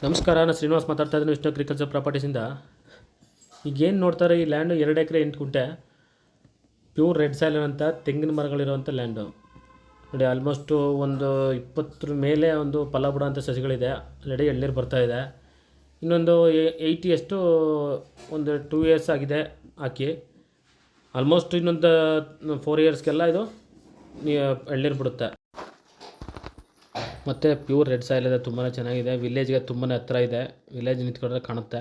ನಮಸ್ಕಾರ, ನಾನು ಶ್ರೀನಿವಾಸ್ ಮಾತಾಡ್ತಾ ಇದ್ದೀನಿ ವಿಷ್ಣು ಅಗ್ರಿಕಲ್ಚರ್ ಪ್ರಾಪರ್ಟೀಸಿಂದ. ಈಗೇನು ನೋಡ್ತಾರೆ, ಈ ಲ್ಯಾಂಡು 2 ಎಕರೆ 8 ಗುಂಟೆ ಪ್ಯೂರ್ ರೆಡ್ ಸಾಯಿಲ್ ಅಂತ ತೆಂಗಿನ ಮರಗಳಿರುವಂಥ ಲ್ಯಾಂಡು ನೋಡಿ. ಆಲ್ಮೋಸ್ಟು ಒಂದು 20 ಮೇಲೆ ಒಂದು ಫಲ ಬಿಡೋಂಥ ಸಸಿಗಳಿದೆ. ಆಲ್ರೆಡಿ ಎಳ್ನೀರು ಬರ್ತಾಯಿದೆ. ಇನ್ನೊಂದು 80 ಅಷ್ಟು ಒಂದು 2 ಇಯರ್ಸ್ ಆಗಿದೆ ಹಾಕಿ. ಆಲ್ಮೋಸ್ಟ್ ಇನ್ನೊಂದು 4 ಇಯರ್ಸ್ಗೆಲ್ಲ ಇದು ಎಳ್ನೀರು ಬಿಡುತ್ತೆ. ಮತ್ತು ಪ್ಯೂರ್ ರೆಡ್ ಸಾಯಿಲ್ ಇದೆ, ತುಂಬಾ ಚೆನ್ನಾಗಿದೆ. ವಿಲೇಜ್ಗೆ ತುಂಬಾ ಹತ್ತಿರ ಇದೆ. ವಿಲೇಜ್ ನಿಂತ್ಕೊಂಡ್ರೆ ಕಾಣುತ್ತೆ.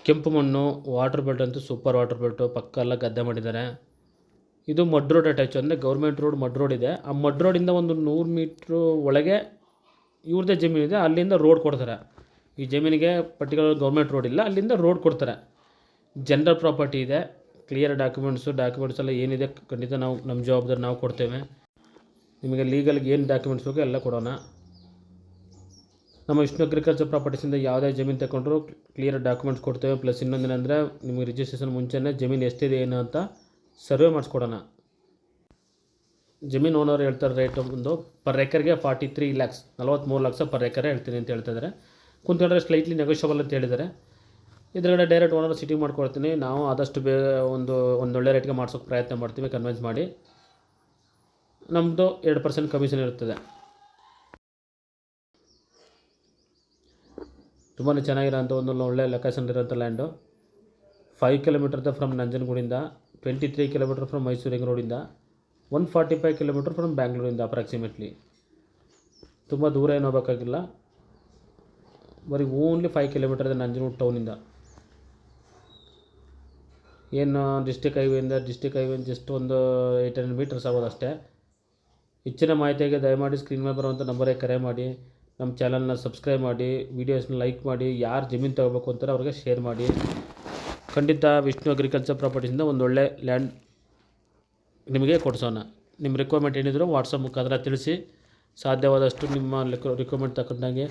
ಕೆಂಪು ಮಣ್ಣು, ವಾಟರ್ ಬೆಲ್ಟ್ ಅಂತೂ ಸೂಪರ್ ವಾಟರ್ ಬೆಲ್ಟು. ಪಕ್ಕ ಎಲ್ಲ ಗದ್ದೆ ಮಾಡಿದ್ದಾರೆ. ಇದು ಮಡ್ ರೋಡ್ ಅಟ್ಯಾಚ್, ಅಂದರೆ ಗೌರ್ಮೆಂಟ್ ರೋಡ್ ಮಡ್ ರೋಡ್ ಇದೆ. ಆ ಮಡ್ ರೋಡಿಂದ ಒಂದು 100 ಮೀಟ್ರು ಒಳಗೆ ಇವ್ರದ್ದೇ ಜಮೀನಿದೆ. ಅಲ್ಲಿಂದ ರೋಡ್ ಕೊಡ್ತಾರೆ. ಈ ಜಮೀನಿಗೆ ಪರ್ಟಿಕ್ಯುಲರ್ ಗೌರ್ಮೆಂಟ್ ರೋಡ್ ಇಲ್ಲ, ಅಲ್ಲಿಂದ ರೋಡ್ ಕೊಡ್ತಾರೆ. ಜನರಲ್ ಪ್ರಾಪರ್ಟಿ ಇದೆ. ಕ್ಲಿಯರ್ ಡಾಕ್ಯುಮೆಂಟ್ಸ್ ಎಲ್ಲ ಏನಿದೆ ಖಂಡಿತ ನಾವು ನಮ್ಮ ಜವಾಬ್ದಾರಿ ನಾವು ಕೊಡ್ತೇವೆ. ನಿಮಗೆ ಲೀಗಲ್ಗೆ ಏನು ಡಾಕ್ಯುಮೆಂಟ್ಸ್ ಬೇಕೋ ಎಲ್ಲ ಕೊಡೋಣ. ನಮ್ಮ ವಿಷ್ಣು ಅಗ್ರಿಕಲ್ಚರ್ ಪ್ರಾಪರ್ಟೀಸಿಂದ ಯಾವುದೇ ಜಮೀನು ತಗೊಂಡ್ರು ಕ್ಲಿಯರ್ ಡಾಕ್ಯುಮೆಂಟ್ಸ್ ಕೊಡ್ತೇವೆ. ಪ್ಲಸ್ ಇನ್ನೊಂದೇನೆಂದರೆ ನಿಮಗೆ ರಿಜಿಸ್ಟ್ರೇಷನ್ ಮುಂಚೆನೇ ಜಮೀನು ಎಷ್ಟಿದೆ ಏನು ಅಂತ ಸರ್ವೆ ಮಾಡಿಸ್ಕೊಡೋಣ. ಜಮೀನು ಓನರ್ ಹೇಳ್ತಾರೆ ರೇಟ್ ಒಂದು ಪರ್ ಎಕರ್ಗೆ 43 lakhs, 43 ಲಕ್ಷ ಪರ್ ಎಕರೆ ಹೇಳ್ತೀನಿ ಅಂತ ಹೇಳ್ತಿದ್ದಾರೆ. ಕುಂತ್ಕೊಂಡ್ರೆ ಸ್ಲೈಟ್ಲಿ ನೆಗೋಷಿಯಬಲ್ ಅಂತ ಹೇಳಿದ್ದಾರೆ. ಇದರಗಡೆ ಡೈರೆಕ್ಟ್ ಓನರ್ ಸಿಟಿಂಗ್ ಮಾಡ್ಕೊಡ್ತೀನಿ. ನಾವು ಆದಷ್ಟು ಒಂದೊಳ್ಳೆ ರೇಟ್ಗೆ ಮಾಡ್ಸೋಕ್ಕೆ ಪ್ರಯತ್ನ ಮಾಡ್ತೀವಿ, ಕನ್ವಿನ್ಸ್ ಮಾಡಿ. ನಮ್ಮದು 2% ಕಮಿಷನ್ ಇರ್ತದೆ. ತುಂಬಾ ಚೆನ್ನಾಗಿರೋಂಥ ಒಂದು ಒಳ್ಳೆ ಲೊಕೇಶನ್ ಇರೋಂಥ ಲ್ಯಾಂಡು. 5 ಕಿಲೋಮೀಟರ್ ಫ್ರಮ್ ನಂಜನಗೂಡಿಂದ, 23 ಕಿಲೋಮೀಟರ್ ಫ್ರಮ್ ಮೈಸೂರು ರಿಂಗ್ ರೋಡಿಂದ, 145 ಕಿಲೋಮೀಟರ್ ಫ್ರಮ್ ಬ್ಯಾಂಗ್ಳೂರಿಂದ ಅಪ್ರಾಕ್ಸಿಮೇಟ್ಲಿ. ತುಂಬ ದೂರ ಏನು ಹೋಗಬೇಕಾಗಿಲ್ಲ. ಬರೀ ಓನ್ಲಿ 5 ಕಿಲೋಮೀಟರ್ ಇದೆ ನಂಜನಗೂಡು ಟೌನಿಂದ. ಏನು ಡಿಸ್ಟಿಕ್ ಹೈವೇಯಿಂದ ಜಸ್ಟ್ ಒಂದು 800 ಮೀಟರ್ಸ್ ಆಗೋದು ಅಷ್ಟೇ. ಹೆಚ್ಚಿನ ಮಾಹಿತಿಗೆ ದಯಮಾಡಿ ಸ್ಕ್ರೀನ್ ಮೇಲೆ ಬರುವಂಥ ನಂಬರಿಗೆ ಕರೆ ಮಾಡಿ. ನಮ್ಮ ಚಾನಲ್ನ ಸಬ್ಸ್ಕ್ರೈಬ್ ಮಾಡಿ, ವೀಡಿಯೋಸ್ನ ಲೈಕ್ ಮಾಡಿ. ಯಾರು ಜಮೀನು ತಗೋಬೇಕು ಅಂತಾರೆ ಅವ್ರಿಗೆ ಶೇರ್ ಮಾಡಿ. ಖಂಡಿತ ವಿಷ್ಣು ಅಗ್ರಿಕಲ್ಚರ್ ಪ್ರಾಪರ್ಟೀಸಿಂದ ಒಂದೊಳ್ಳೆ ಲ್ಯಾಂಡ್ ನಿಮಗೆ ಕೊಡಿಸೋಣ. ನಿಮ್ಮ ರಿಕ್ವೈರ್ಮೆಂಟ್ ಏನಿದ್ರು ವಾಟ್ಸಪ್ ಮುಖಾಂತರ ತಿಳಿಸಿ. ಸಾಧ್ಯವಾದಷ್ಟು ನಿಮ್ಮ ರಿಕ್ವೈರ್ಮೆಂಟ್ ತಕ್ಕಂಗೆ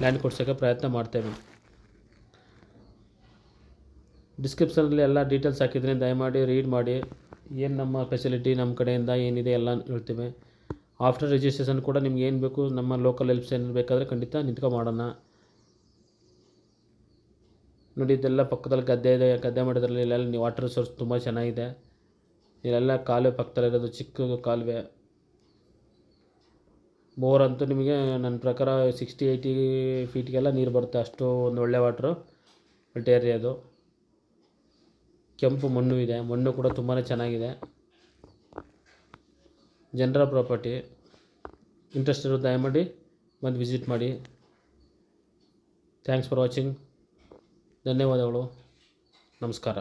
ಲ್ಯಾಂಡ್ ಕೊಡ್ಸೋಕ್ಕೆ ಪ್ರಯತ್ನ ಮಾಡ್ತೇವೆ. ಡಿಸ್ಕ್ರಿಪ್ಷನಲ್ಲಿ ಎಲ್ಲ ಡೀಟೇಲ್ಸ್ ಹಾಕಿದ್ದೀನಿ, ದಯಮಾಡಿ ರೀಡ್ ಮಾಡಿ. ಏನು ನಮ್ಮ ಫೆಸಿಲಿಟಿ ನಮ್ಮ ಕಡೆಯಿಂದ ಏನಿದೆ ಎಲ್ಲ ಹೇಳ್ತೀವಿ. ಆಫ್ಟರ್ ರಿಜಿಸ್ಟ್ರೇಷನ್ ಕೂಡ ನಿಮ್ಗೆ ಏನು ಬೇಕು, ನಮ್ಮ ಲೋಕಲ್ ಹೆಲ್ಪ್ಸ್ ಏನು ಬೇಕಾದರೆ ಖಂಡಿತ ನಿಂತ್ಕೊಂಡು ಮಾಡೋಣ. ನೋಡಿ, ಇದೆಲ್ಲ ಪಕ್ಕದಲ್ಲಿ ಗದ್ದೆ ಇದೆ. ಗದ್ದೆ ಮಾಡಿದ್ರಲ್ಲಿ ಇಲ್ಲೆಲ್ಲ ವಾಟರ್ ಸೋರ್ಸ್ ತುಂಬ ಚೆನ್ನಾಗಿದೆ. ಇಲ್ಲೆಲ್ಲ ಕಾಲುವೆ ಪಕ್ಕದಲ್ಲಿರೋದು ಚಿಕ್ಕ ಕಾಲುವೆ. ಬೋರ್ ಅಂತೂ ನಿಮಗೆ ನನ್ನ ಪ್ರಕಾರ 60-80 ಫೀಟ್ಗೆಲ್ಲ ನೀರು ಬರುತ್ತೆ. ಅಷ್ಟು ಒಂದು ಒಳ್ಳೆ ವಾಟ್ರು ಏರಿಯಾದು. ಕೆಂಪು ಮಣ್ಣು ಇದೆ. ಮಣ್ಣು ಕೂಡ ತುಂಬಾ ಚೆನ್ನಾಗಿದೆ. General property. ಇಂಟ್ರೆಸ್ಟ್ ಇರೋದು ದಯಮಾಡಿ ಬಂದು ವಿಸಿಟ್ ಮಾಡಿ. Thanks for watching. ಧನ್ಯವಾದಗಳು. ನಮಸ್ಕಾರ.